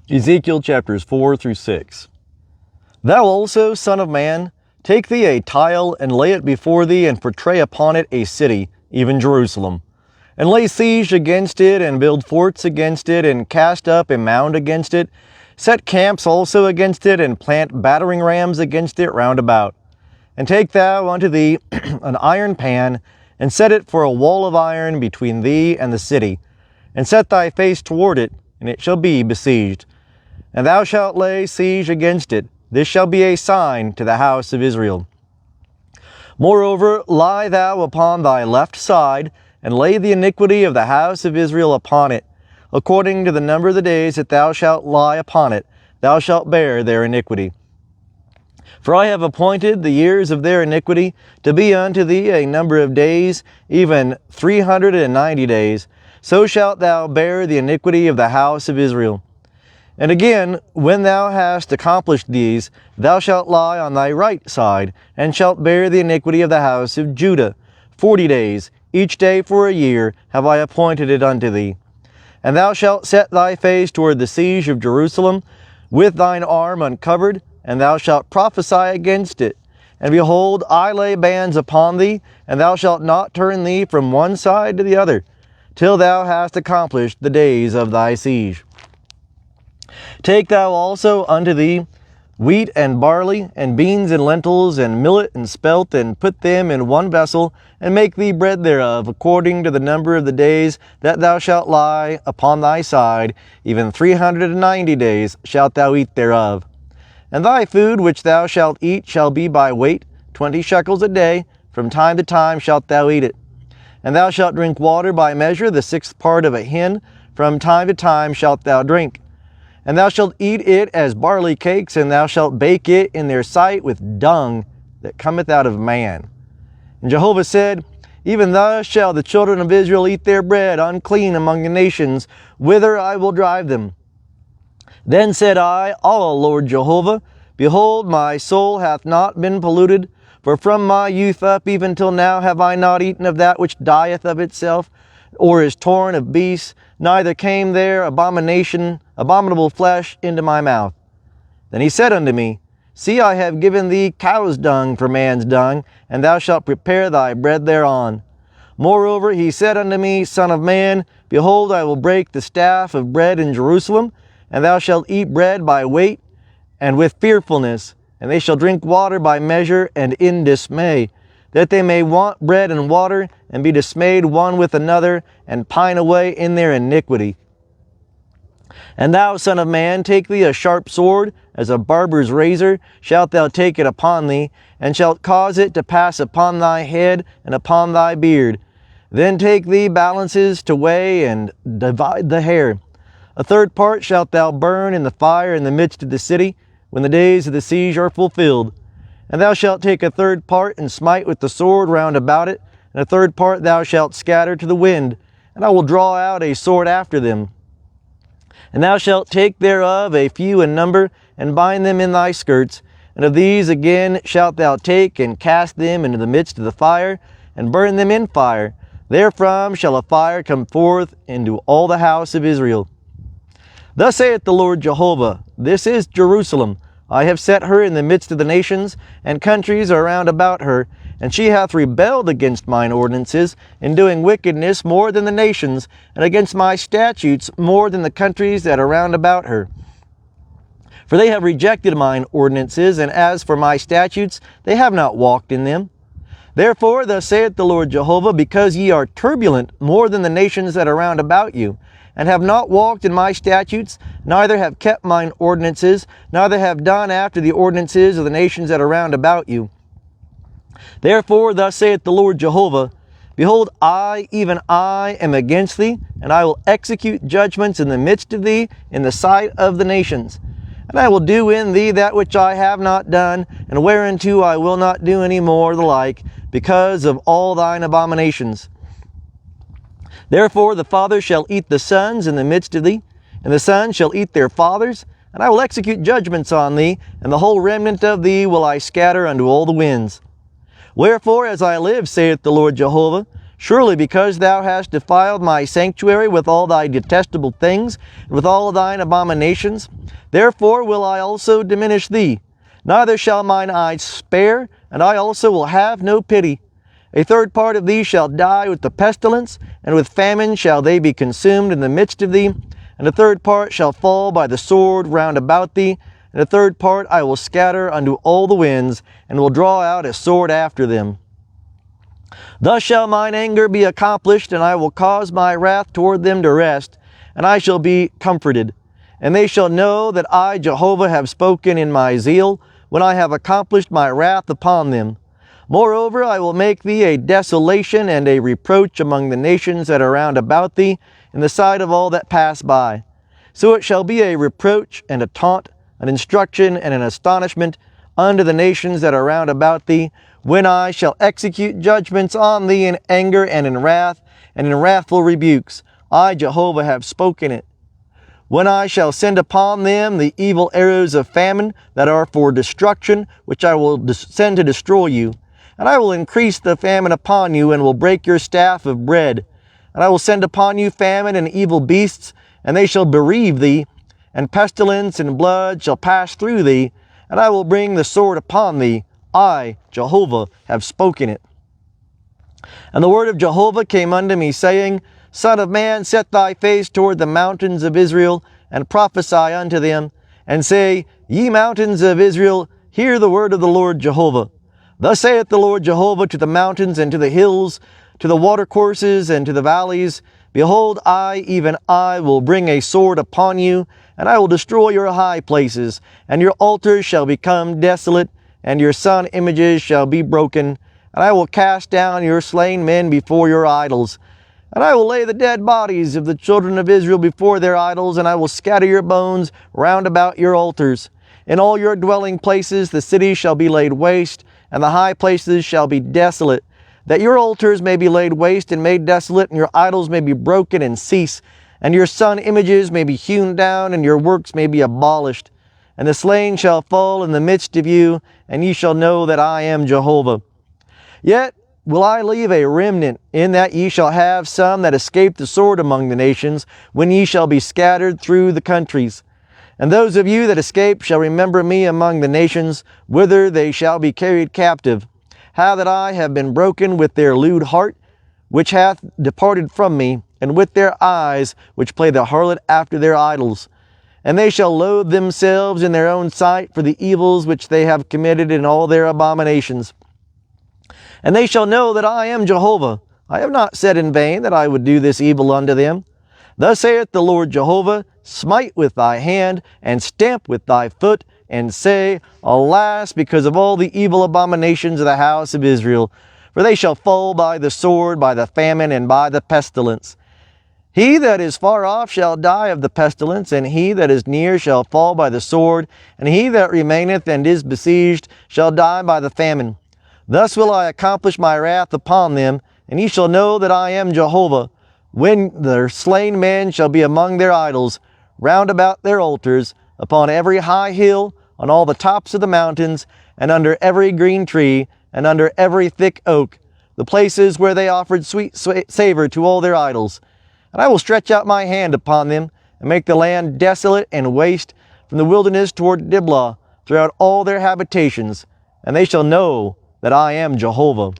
Ezekiel chapters 4 through 6. Thou also, son of man, take thee a tile, and lay it before thee, and portray upon it a city, even Jerusalem. And lay siege against it, and build forts against it, and cast up a mound against it. Set camps also against it, and plant battering rams against it round about. And take thou unto thee an iron pan, and set it for a wall of iron between thee and the city. And set thy face toward it, and it shall be besieged. And thou shalt lay siege against it. This shall be a sign to the house of Israel. Moreover, lie thou upon thy left side, and lay the iniquity of the house of Israel upon it. According to the number of the days that thou shalt lie upon it, thou shalt bear their iniquity. For I have appointed the years of their iniquity to be unto thee a number of days, even 390 days. So shalt thou bear the iniquity of the house of Israel. And again, when thou hast accomplished these, thou shalt lie on thy right side, and shalt bear the iniquity of the house of Judah. 40 days, each day for a year, have I appointed it unto thee. And thou shalt set thy face toward the siege of Jerusalem, with thine arm uncovered, and thou shalt prophesy against it. And behold, I lay bands upon thee, and thou shalt not turn thee from one side to the other, till thou hast accomplished the days of thy siege. Take thou also unto thee wheat and barley, and beans and lentils, and millet and spelt, and put them in one vessel, and make thee bread thereof, according to the number of the days that thou shalt lie upon thy side, even 390 days shalt thou eat thereof. And thy food which thou shalt eat shall be by weight, 20 shekels a day, from time to time shalt thou eat it. And thou shalt drink water by measure, the 6th part of a hin, from time to time shalt thou drink. And thou shalt eat it as barley cakes, and thou shalt bake it in their sight with dung that cometh out of man. And Jehovah said, Even thus shall the children of Israel eat their bread unclean among the nations, whither I will drive them. Then said I, Lord Jehovah, behold, my soul hath not been polluted, for from my youth up even till now have I not eaten of that which dieth of itself, or is torn of beasts, neither came there abominable flesh into my mouth. Then he said unto me, See, I have given thee cow's dung for man's dung, and thou shalt prepare thy bread thereon. Moreover, he said unto me, Son of man, behold, I will break the staff of bread in Jerusalem, and thou shalt eat bread by weight, and with fearfulness, and they shall drink water by measure and in dismay, that they may want bread and water, and be dismayed one with another, and pine away in their iniquity. And thou, son of man, take thee a sharp sword, as a barber's razor, shalt thou take it upon thee, and shalt cause it to pass upon thy head and upon thy beard. Then take thee balances to weigh and divide the hair. A 3rd part shalt thou burn in the fire in the midst of the city, when the days of the siege are fulfilled. And thou shalt take a 3rd part, and smite with the sword round about it, and a 3rd part thou shalt scatter to the wind, and I will draw out a sword after them. And thou shalt take thereof a few in number, and bind them in thy skirts, and of these again shalt thou take, and cast them into the midst of the fire, and burn them in fire. Therefrom shall a fire come forth into all the house of Israel. Thus saith the Lord Jehovah, This is Jerusalem. I have set her in the midst of the nations, and countries are round about her, and she hath rebelled against mine ordinances, in doing wickedness more than the nations, and against my statutes more than the countries that are round about her. For they have rejected mine ordinances, and as for my statutes, they have not walked in them. Therefore, thus saith the Lord Jehovah, because ye are turbulent more than the nations that are round about you, and have not walked in my statutes, neither have kept mine ordinances, neither have done after the ordinances of the nations that are round about you. Therefore, thus saith the Lord Jehovah, Behold, I, even I, am against thee, and I will execute judgments in the midst of thee, in the sight of the nations. And I will do in thee that which I have not done, and whereunto I will not do any more the like, because of all thine abominations. Therefore the fathers shall eat the sons in the midst of thee, and the sons shall eat their fathers, and I will execute judgments on thee, and the whole remnant of thee will I scatter unto all the winds. Wherefore, as I live, saith the Lord Jehovah, Surely because thou hast defiled my sanctuary with all thy detestable things, and with all thine abominations, therefore will I also diminish thee. Neither shall mine eyes spare, and I also will have no pity. A third part of thee shall die with the pestilence, and with famine shall they be consumed in the midst of thee, and a third part shall fall by the sword round about thee, and a third part I will scatter unto all the winds, and will draw out a sword after them. Thus shall mine anger be accomplished, and I will cause my wrath toward them to rest, and I shall be comforted. And they shall know that I, Jehovah, have spoken in my zeal, when I have accomplished my wrath upon them. Moreover, I will make thee a desolation and a reproach among the nations that are round about thee, in the sight of all that pass by. So it shall be a reproach and a taunt, an instruction and an astonishment unto the nations that are round about thee, when I shall execute judgments on thee in anger and in wrath, and in wrathful rebukes. I, Jehovah, have spoken it. When I shall send upon them the evil arrows of famine that are for destruction, which I will send to destroy you. And I will increase the famine upon you, and will break your staff of bread. And I will send upon you famine and evil beasts, and they shall bereave thee, and pestilence and blood shall pass through thee, and I will bring the sword upon thee. I, Jehovah, have spoken it. And the word of Jehovah came unto me, saying, Son of man, set thy face toward the mountains of Israel, and prophesy unto them, and say, Ye mountains of Israel, hear the word of the Lord Jehovah. Thus saith the Lord Jehovah to the mountains and to the hills, to the watercourses and to the valleys, Behold, I, even I, will bring a sword upon you, and I will destroy your high places, and your altars shall become desolate, and your sun images shall be broken, and I will cast down your slain men before your idols. And I will lay the dead bodies of the children of Israel before their idols, and I will scatter your bones round about your altars. In all your dwelling places the cities shall be laid waste, and the high places shall be desolate, that your altars may be laid waste and made desolate, and your idols may be broken and cease, and your sun images may be hewn down, and your works may be abolished. And the slain shall fall in the midst of you, and ye shall know that I am Jehovah. Yet will I leave a remnant, in that ye shall have some that escape the sword among the nations, when ye shall be scattered through the countries. And those of you that escape shall remember me among the nations, whither they shall be carried captive. How that I have been broken with their lewd heart, which hath departed from me, and with their eyes, which play the harlot after their idols. And they shall loathe themselves in their own sight for the evils which they have committed in all their abominations. And they shall know that I am Jehovah. I have not said in vain that I would do this evil unto them. Thus saith the Lord Jehovah, Smite with thy hand, and stamp with thy foot, and say, Alas, because of all the evil abominations of the house of Israel. For they shall fall by the sword, by the famine, and by the pestilence. He that is far off shall die of the pestilence, and he that is near shall fall by the sword, and he that remaineth and is besieged shall die by the famine. Thus will I accomplish my wrath upon them, and ye shall know that I am Jehovah, when their slain men shall be among their idols, round about their altars, upon every high hill, on all the tops of the mountains, and under every green tree, and under every thick oak, the places where they offered sweet savor to all their idols. And I will stretch out my hand upon them, and make the land desolate and waste, from the wilderness toward Diblah, throughout all their habitations, and they shall know that I am Jehovah.